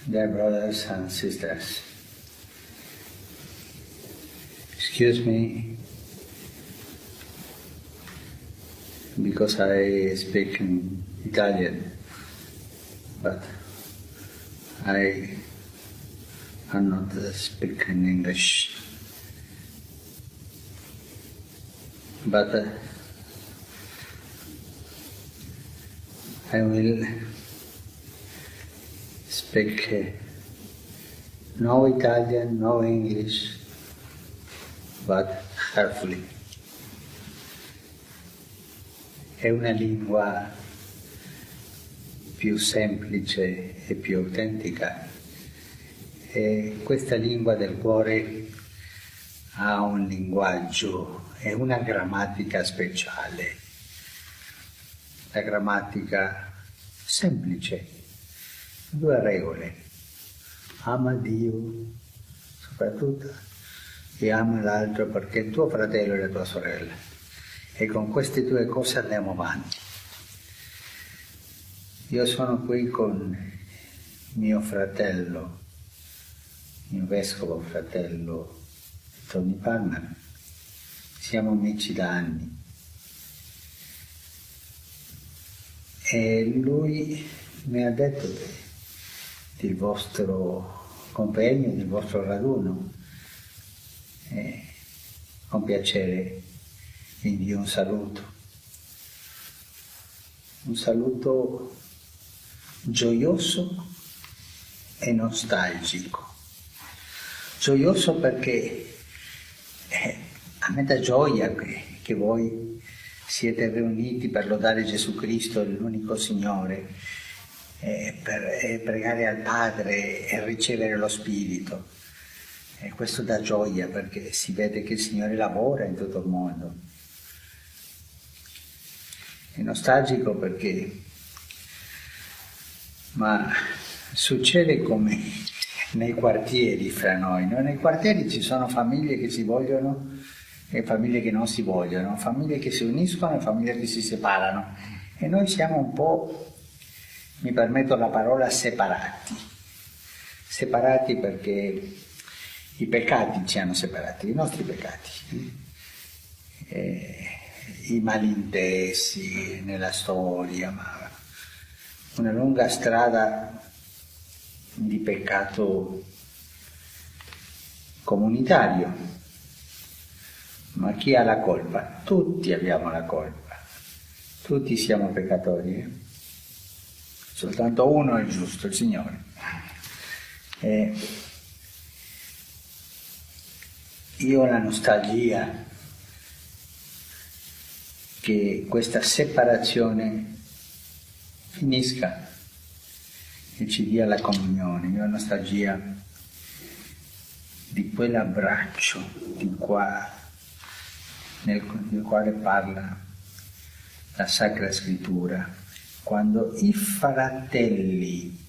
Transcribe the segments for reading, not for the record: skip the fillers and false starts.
Dear brothers and sisters, excuse me because I speak in Italian, but I cannot speak in English. But I will speak no Italian, no English, but carefully. È una lingua più semplice e più autentica. E questa lingua del cuore ha un linguaggio e una grammatica speciale. La grammatica semplice, 2 regole. Ama Dio soprattutto e ama l'altro perché è tuo fratello e la tua sorella. E con queste 2 cose andiamo avanti. Io sono qui con mio fratello, mio vescovo fratello Tony Palmer. Siamo amici da anni. E lui mi ha detto del vostro convegno, del vostro raduno. E con piacere vi invio un saluto gioioso e nostalgico. Gioioso perché a me dà gioia che voi siete riuniti per lodare Gesù Cristo, l'unico Signore, per pregare al Padre e ricevere lo Spirito. E questo dà gioia perché si vede che il Signore lavora in tutto il mondo. È nostalgico perché succede come nei quartieri fra noi, no? Nei quartieri ci sono famiglie che si vogliono e famiglie che non si vogliono, famiglie che si uniscono e famiglie che si separano. E noi siamo un po', mi permetto la parola, separati. Separati perché i peccati ci hanno separati, i nostri peccati. I malintesi nella storia, ma una lunga strada di peccato comunitario. Ma chi ha la colpa? Tutti abbiamo la colpa, tutti siamo peccatori, soltanto uno è il giusto, il Signore. Io ho la nostalgia che questa separazione finisca e ci dia la comunione. Io ho nostalgia di quell'abbraccio nel quale parla la Sacra Scrittura, quando i fratelli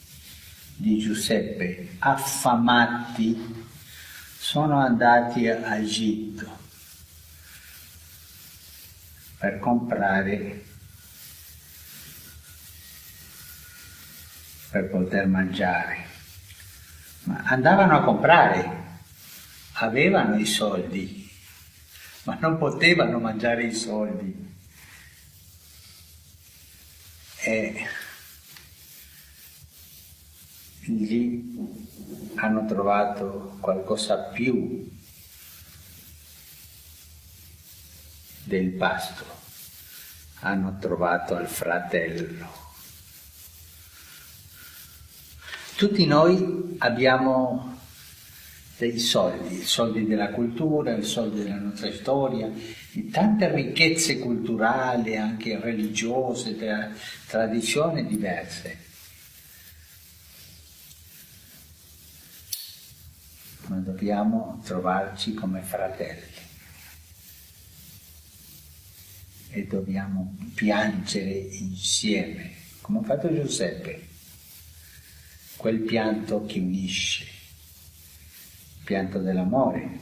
di Giuseppe, affamati, sono andati a Egitto per comprare, per poter mangiare. Ma andavano a comprare, avevano i soldi, ma non potevano mangiare i soldi. E lì hanno trovato qualcosa più del pasto, hanno trovato il fratello. Tutti noi abbiamo dei soldi, i soldi della cultura, i soldi della nostra storia, di tante ricchezze culturali, anche religiose, tradizioni diverse. Ma dobbiamo trovarci come fratelli e dobbiamo piangere insieme, come ha fatto Giuseppe, quel pianto che unisce, il pianto dell'amore.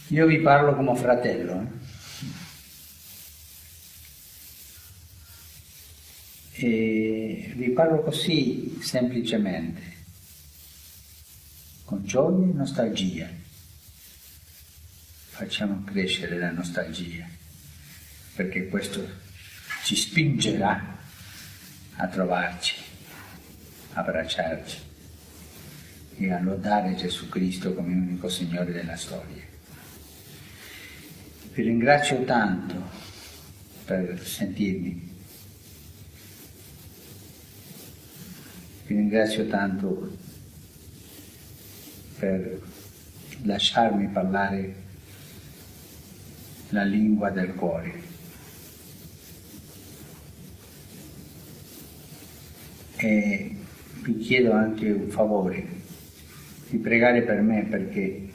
Io vi parlo come fratello, E vi parlo così semplicemente, con gioia e nostalgia. Facciamo crescere la nostalgia, perché questo ci spingerà a trovarci, a abbracciarci e a lodare Gesù Cristo come unico Signore della storia. Vi ringrazio tanto per sentirmi. Vi ringrazio tanto per lasciarmi parlare la lingua del cuore. E vi chiedo anche un favore, di pregare per me, perché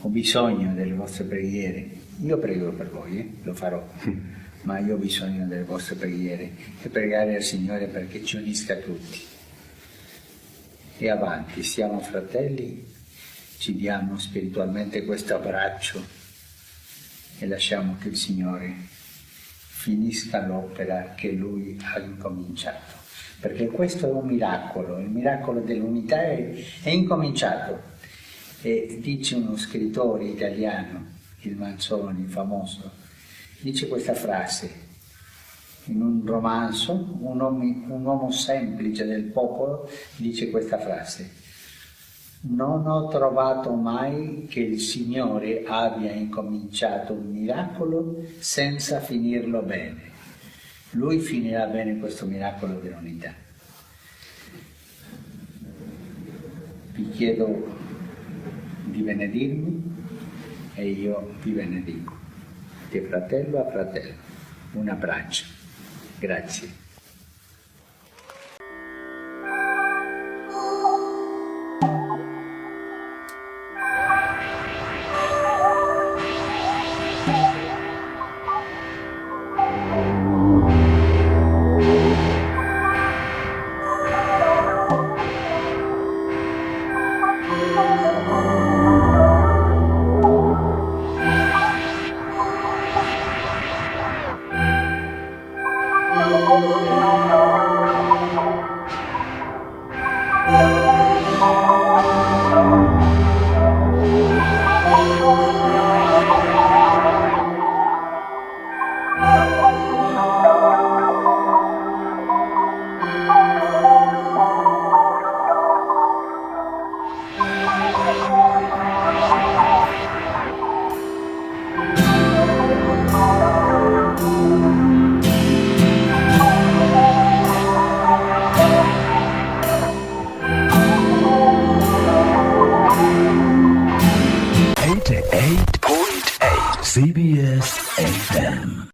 ho bisogno delle vostre preghiere. Io prego per voi, lo farò, ma io ho bisogno delle vostre preghiere e pregare al Signore perché ci unisca tutti. E avanti, siamo fratelli, ci diamo spiritualmente questo abbraccio e lasciamo che il Signore finisca l'opera che Lui ha incominciato. Perché questo è un miracolo, il miracolo dell'unità è incominciato. E dice uno scrittore italiano, il Manzoni, famoso, dice questa frase in un romanzo, un uomo semplice del popolo dice questa frase: non ho trovato mai che il Signore abbia incominciato un miracolo senza finirlo bene. Lui finirà bene questo miracolo dell'unità. Vi chiedo di benedirmi e io vi benedico, di fratello a fratello. Un abbraccio. Grazie. CBS FM.